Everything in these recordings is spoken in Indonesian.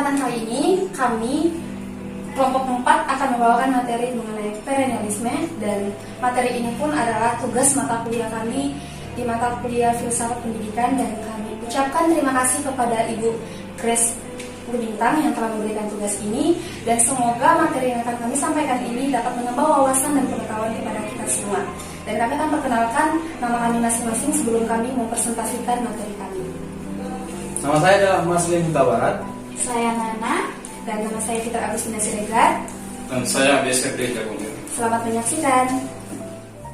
kesempatan kali ini, kami kelompok 4 akan membawakan materi mengenai perennialisme, dan materi ini pun adalah tugas mata kuliah kami di mata kuliah Filsafat Pendidikan, dan kami ucapkan terima kasih kepada Ibu Grace Bintang yang telah memberikan tugas ini, dan semoga materi yang akan kami sampaikan ini dapat menambah wawasan dan pengetahuan kepada kita semua. Dan kami akan perkenalkan nama kami masing-masing sebelum kami mempresentasikan materi kami. Nama saya adalah Mas Lim Huta Barat. Saya Nana, dan nama saya Fitra Agustina Siregar. Dan saya BSKD Jagunir. Selamat menyaksikan.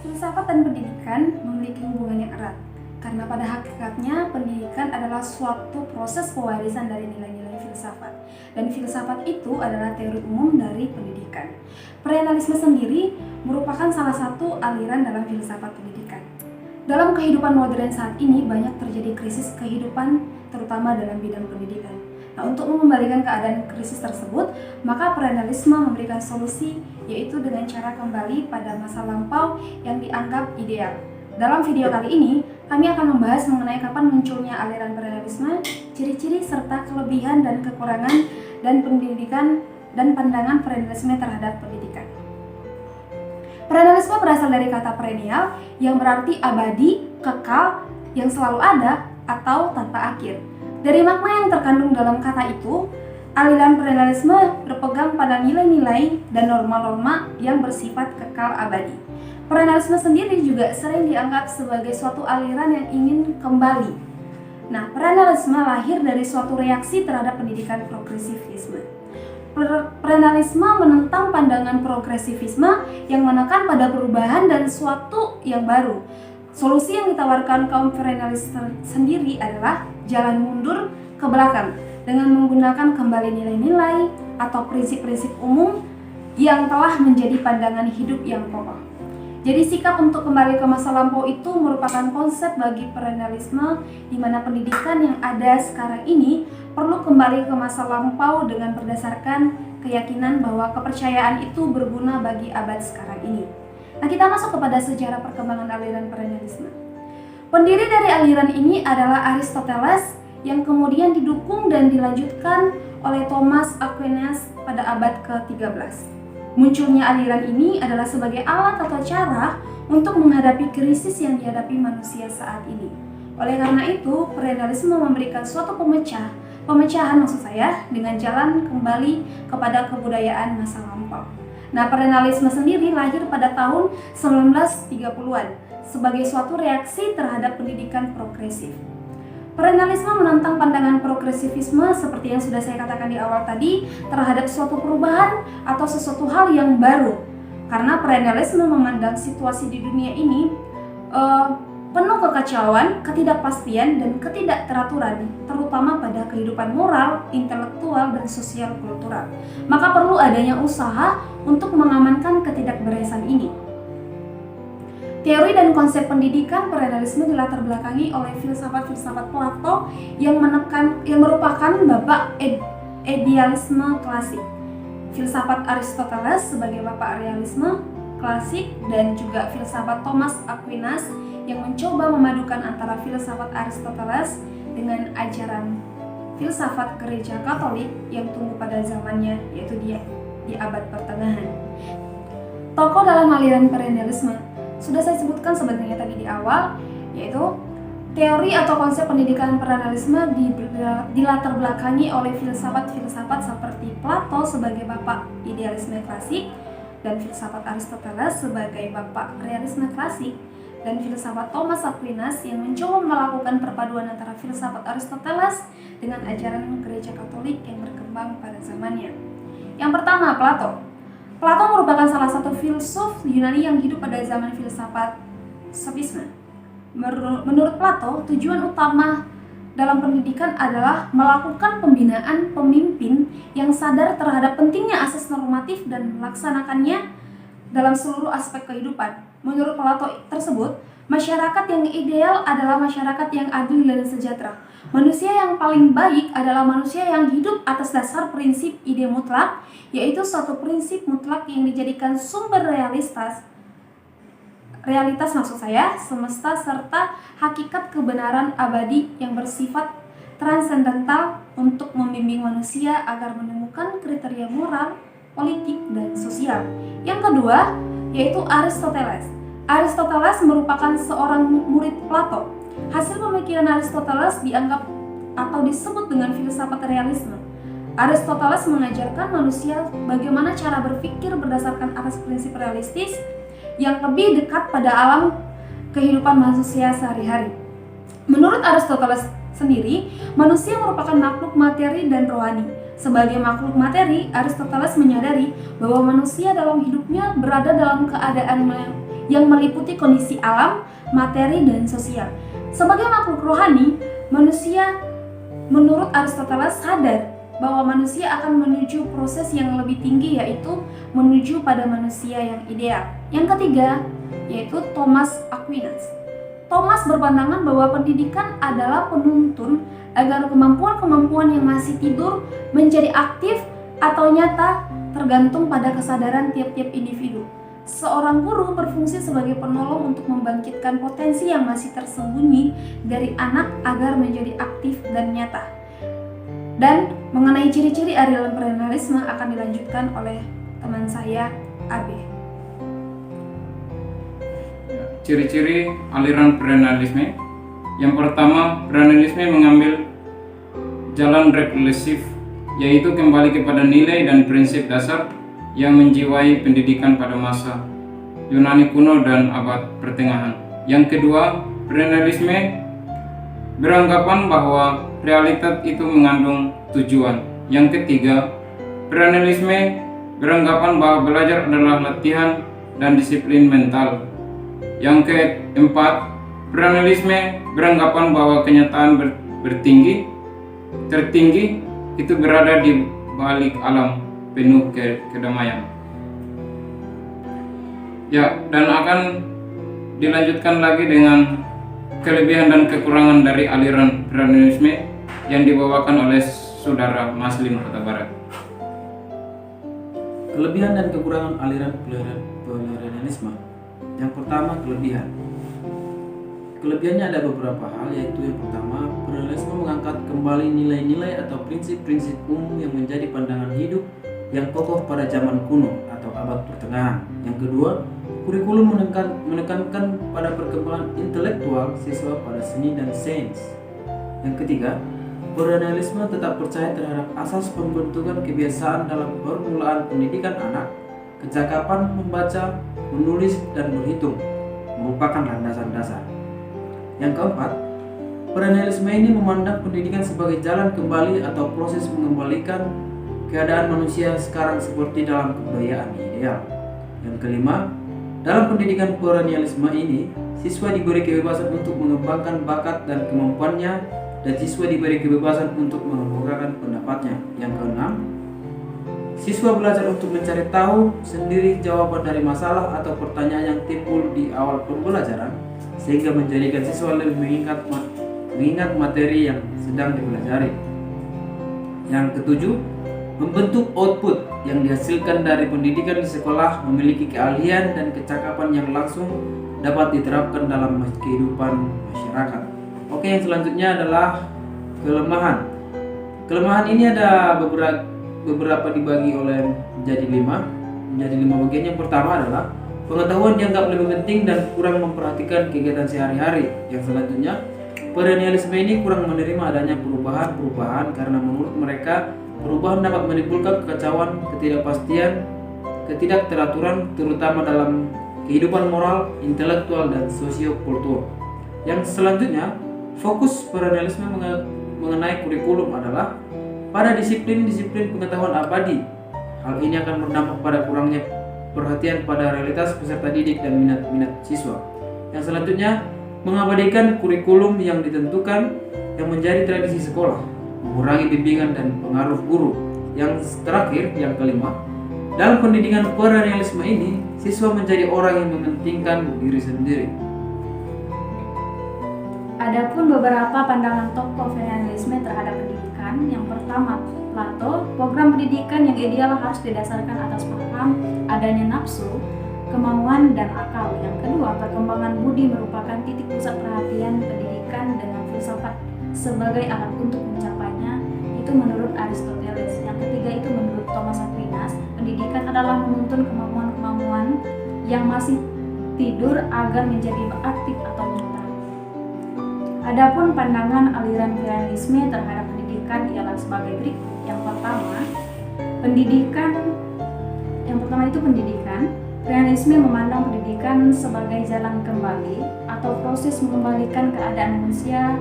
Filsafat dan pendidikan memiliki hubungan yang erat, karena pada hakikatnya pendidikan adalah suatu proses pewarisan dari nilai-nilai filsafat, dan filsafat itu adalah teori umum dari pendidikan. Perennialisme sendiri merupakan salah satu aliran dalam filsafat pendidikan. Dalam kehidupan modern saat ini banyak terjadi krisis kehidupan, terutama dalam bidang pendidikan. Nah, untuk mengembalikan keadaan krisis tersebut, maka perennialisme memberikan solusi, yaitu dengan cara kembali pada masa lampau yang dianggap ideal. Dalam video kali ini, kami akan membahas mengenai kapan munculnya aliran perennialisme, ciri-ciri serta kelebihan dan kekurangan dan pendidikan dan pandangan perennialisme terhadap pendidikan. Perennialisme berasal dari kata perennial yang berarti abadi, kekal, yang selalu ada atau tanpa akhir. Dari makna yang terkandung dalam kata itu, aliran perennialisme berpegang pada nilai-nilai dan norma-norma yang bersifat kekal abadi. Perennialisme sendiri juga sering dianggap sebagai suatu aliran yang ingin kembali. Nah, perennialisme lahir dari suatu reaksi terhadap pendidikan progresivisme. Perennialisme menentang pandangan progresivisme yang menekan pada perubahan dan suatu yang baru. Solusi yang ditawarkan kaum perennialis sendiri adalah jalan mundur ke belakang dengan menggunakan kembali nilai-nilai atau prinsip-prinsip umum yang telah menjadi pandangan hidup yang pokok. Jadi sikap untuk kembali ke masa lampau itu merupakan konsep bagi perennialisme, di mana pendidikan yang ada sekarang ini perlu kembali ke masa lampau dengan berdasarkan keyakinan bahwa kepercayaan itu berguna bagi abad sekarang ini. Nah, kita masuk kepada sejarah perkembangan aliran perennialisme. Pendiri dari aliran ini adalah Aristoteles, yang kemudian didukung dan dilanjutkan oleh Thomas Aquinas pada abad ke-13. Munculnya aliran ini adalah sebagai alat atau cara untuk menghadapi krisis yang dihadapi manusia saat ini. Oleh karena itu, perennialisme memberikan suatu pemecahan maksud saya, dengan jalan kembali kepada kebudayaan masa lampau. Nah, perennialisme sendiri lahir pada tahun 1930-an sebagai suatu reaksi terhadap pendidikan progresif. Perennialisme menentang pandangan progresivisme seperti yang sudah saya katakan di awal tadi terhadap suatu perubahan atau sesuatu hal yang baru. Karena perennialisme memandang situasi di dunia ini penuh kekacauan, ketidakpastian, dan ketidakteraturan, terutama pada kehidupan moral, intelektual, dan sosial kultural. Maka perlu adanya usaha untuk mengamankan ketidakberesan ini. Teori dan konsep pendidikan perennialisme dilatar belakangi oleh filsafat-filsafat Plato yang merupakan bapak idealisme klasik. Filsafat Aristoteles sebagai bapak realisme klasik, dan juga filsafat Thomas Aquinas yang mencoba memadukan antara filsafat Aristoteles dengan ajaran filsafat gereja Katolik yang tumbuh pada zamannya, yaitu di abad pertengahan. Tokoh dalam aliran perennialisme sudah saya sebutkan sebenarnya tadi di awal, yaitu teori atau konsep pendidikan perennialisme dilatar belakangi oleh filsafat-filsafat seperti Plato sebagai bapak idealisme klasik, dan filsafat Aristoteles sebagai bapak realisme klasik, dan filsafat Thomas Aquinas yang mencoba melakukan perpaduan antara filsafat Aristoteles dengan ajaran gereja Katolik yang berkembang pada zamannya. Yang pertama, Plato. Plato merupakan salah satu filsuf Yunani yang hidup pada zaman filsafat sofisme. Menurut Plato, tujuan utama dalam pendidikan adalah melakukan pembinaan pemimpin yang sadar terhadap pentingnya asas normatif dan melaksanakannya dalam seluruh aspek kehidupan. Menurut Plato tersebut, masyarakat yang ideal adalah masyarakat yang adil dan sejahtera. Manusia yang paling baik adalah manusia yang hidup atas dasar prinsip ide mutlak, yaitu suatu prinsip mutlak yang dijadikan sumber realitas maksud saya, semesta serta hakikat kebenaran abadi yang bersifat transendental untuk membimbing manusia agar menemukan kriteria moral, politik, dan sosial. Yang kedua, yaitu Aristoteles. Aristoteles merupakan seorang murid Plato. Hasil pemikiran Aristoteles dianggap atau disebut dengan filsafat realisme. Aristoteles mengajarkan manusia bagaimana cara berpikir berdasarkan atas prinsip realistis yang lebih dekat pada alam kehidupan manusia sehari-hari. Menurut Aristoteles sendiri, manusia merupakan makhluk materi dan rohani. Sebagai makhluk materi, Aristoteles menyadari bahwa manusia dalam hidupnya berada dalam keadaan yang meliputi kondisi alam, materi, dan sosial. Sebagai makhluk rohani, manusia menurut Aristoteles sadar bahwa manusia akan menuju proses yang lebih tinggi, yaitu menuju pada manusia yang ideal. Yang ketiga, yaitu Thomas Aquinas. Thomas berpandangan bahwa pendidikan adalah penuntun agar kemampuan-kemampuan yang masih tidur menjadi aktif atau nyata tergantung pada kesadaran tiap-tiap individu. Seorang guru berfungsi sebagai penolong untuk membangkitkan potensi yang masih tersembunyi dari anak agar menjadi aktif dan nyata. Dan mengenai ciri-ciri aliran perennialisme akan dilanjutkan oleh teman saya, Abe. Ciri-ciri aliran perennialisme. Yang pertama, perennialisme mengambil jalan regresif, yaitu kembali kepada nilai dan prinsip dasar yang menjiwai pendidikan pada masa Yunani kuno dan abad pertengahan. Yang kedua, perennialisme beranggapan bahwa realitas itu mengandung tujuan. Yang ketiga, perennialisme beranggapan bahwa belajar adalah latihan dan disiplin mental. Yang keempat, perennialisme beranggapan bahwa kenyataan tertinggi itu berada di balik alam penuh kedamaian. Ya, dan akan dilanjutkan lagi dengan kelebihan dan kekurangan dari aliran perennialisme yang dibawakan oleh saudara Maslim Huta Barat. Kelebihan dan kekurangan aliran perennialisme. Yang pertama, kelebihan. Kelebihannya ada beberapa hal, yaitu yang pertama, perennialisme mengangkat kembali nilai-nilai atau prinsip-prinsip umum yang menjadi pandangan hidup yang kokoh pada zaman kuno atau abad pertengahan. Yang kedua, kurikulum menekankan pada perkembangan intelektual siswa pada seni dan sains. Yang ketiga, perennialisme tetap percaya terhadap asas pembentukan kebiasaan dalam permulaan pendidikan anak. Kecakapan membaca, menulis, dan berhitung merupakan landasan dasar. Yang keempat, perennialisme ini memandang pendidikan sebagai jalan kembali atau proses mengembalikan keadaan manusia sekarang seperti dalam kebudayaan ideal. Yang kelima, dalam pendidikan perennialisme ini, siswa diberi kebebasan untuk mengembangkan bakat dan kemampuannya, dan siswa diberi kebebasan untuk mengemukakan pendapatnya. Yang keenam, siswa belajar untuk mencari tahu sendiri jawaban dari masalah atau pertanyaan yang timbul di awal pembelajaran, sehingga menjadikan siswa lebih mengingat materi yang sedang dipelajari. Yang ketujuh, membentuk output yang dihasilkan dari pendidikan di sekolah memiliki keahlian dan kecakapan yang langsung dapat diterapkan dalam kehidupan masyarakat. Oke, yang selanjutnya adalah kelemahan. Kelemahan ini ada beberapa dibagi menjadi lima bagian. Yang pertama adalah pengetahuan dianggap lebih penting dan kurang memperhatikan kegiatan sehari-hari. Yang selanjutnya, perennialisme ini kurang menerima adanya perubahan karena menurut mereka perubahan dapat menimbulkan kekacauan, ketidakpastian, ketidakteraturan terutama dalam kehidupan moral, intelektual, dan sosiokultur. Yang selanjutnya, fokus perennialisme mengenai kurikulum adalah pada disiplin-disiplin pengetahuan abadi. Hal ini akan berdampak pada kurangnya perhatian pada realitas peserta didik dan minat-minat siswa. Yang selanjutnya, mengabadikan kurikulum yang ditentukan yang menjadi tradisi sekolah, mengurangi bimbingan dan pengaruh guru. Yang terakhir, yang kelima, dalam pendidikan perennialisme ini, siswa menjadi orang yang mementingkan diri sendiri. Adapun beberapa pandangan tokoh perennialisme terhadap pendidikan. Yang pertama, Plato, program pendidikan yang ideal harus didasarkan atas paham adanya nafsu, kemauan, dan akal. Yang kedua, perkembangan budi merupakan titik pusat perhatian pendidikan dengan filsafat sebagai alat untuk mencapainya, itu menurut Aristoteles. Yang ketiga itu menurut Thomas Aquinas, pendidikan adalah menuntun kemampuan-kemampuan yang masih tidur agar menjadi aktif atau mental. Adapun pandangan aliran Viranisme terhadap pendidikan ialah sebagai berikut. Yang pertama itu pendidikan. Viranisme memandang pendidikan sebagai jalan kembali atau proses mengembalikan keadaan manusia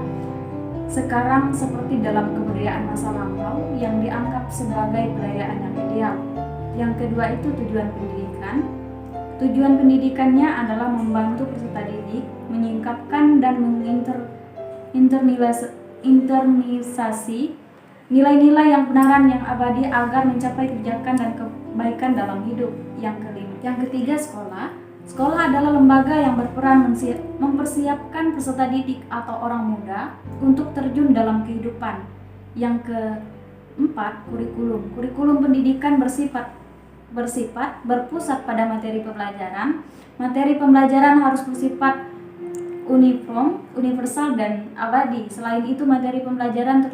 sekarang seperti dalam kebudayaan masa lampau yang dianggap sebagai budayaan yang ideal. Yang kedua itu tujuan pendidikan. Tujuan pendidikannya adalah membantu peserta didik menyingkapkan dan internalisasi nilai-nilai yang benaran yang abadi agar mencapai kebijakan dan kebaikan dalam hidup. Yang ketiga sekolah. Sekolah adalah lembaga yang berperan mempersiapkan peserta didik atau orang muda untuk terjun dalam kehidupan. Yang keempat, kurikulum. Kurikulum pendidikan bersifat berpusat pada materi pembelajaran. Materi pembelajaran harus bersifat universal dan abadi. Selain itu, materi pembelajaran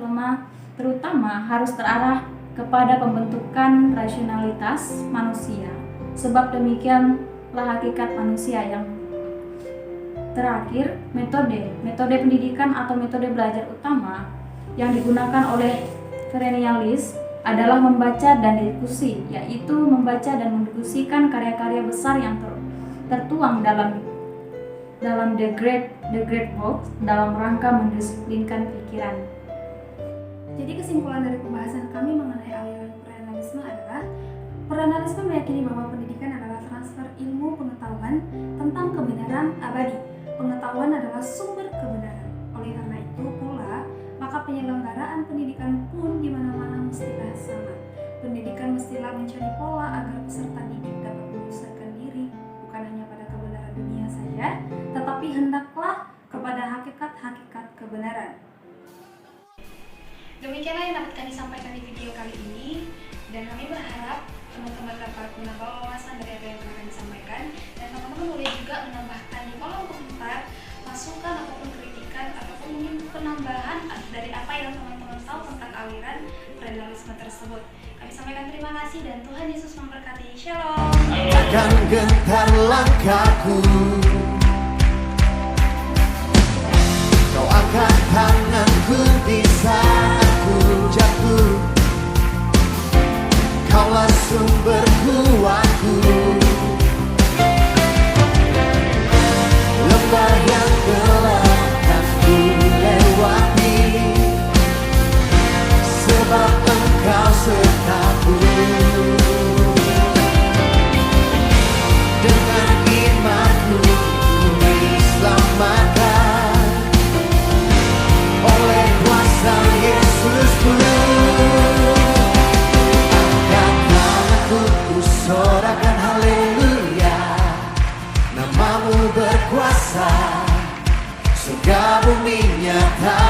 terutama harus terarah kepada pembentukan rasionalitas manusia. Sebab demikianlah hakikat manusia. Yang terakhir, metode pendidikan atau metode belajar utama yang digunakan oleh Perennialis adalah membaca dan diskusi, yaitu membaca dan mendiskusikan karya-karya besar yang tertuang dalam The Great Box dalam rangka mendisiplinkan pikiran. Jadi kesimpulan dari pembahasan kami mengenai aliran Perennialisme adalah Perennialisme meyakini bahwa pendidikan adalah transfer ilmu pengetahuan tentang kebenaran abadi. Pengetahuan adalah sumber kebenaran. Oleh karena itu pula, maka penyelenggaraan pendidikan pun di mana-mana mestilah sama. Pendidikan mestilah mencari pola agar peserta didik dapat menyelesaikan diri bukan hanya pada kebenaran dunia saja, tetapi hendaklah kepada hakikat-hakikat kebenaran. Demikianlah yang dapat kami sampaikan di video kali ini, dan kami berharap teman-teman dapat menambah wawasan dari apa yang telah kami sampaikan, dan teman-teman boleh juga menambahkan di kolom komentar masukan ataupun kritikan ataupun mungkin penambahan dari apa yang teman-teman tahu tentang aliran Perennialisme tersebut. Kami sampaikan terima kasih dan Tuhan Yesus memberkati. Shalom. Takkan gentar langkahku, kau angkat tanganku di saat ku jatuh. Kaulah sumber kuatku, lembah yang gelap kan ku lewati, sebab Engkau sertaku. Dengan imanku ku diselamatkan oleh kuasa Yesusku. Sorakan haleluya, namamu berkuasa, surga bumi nyata.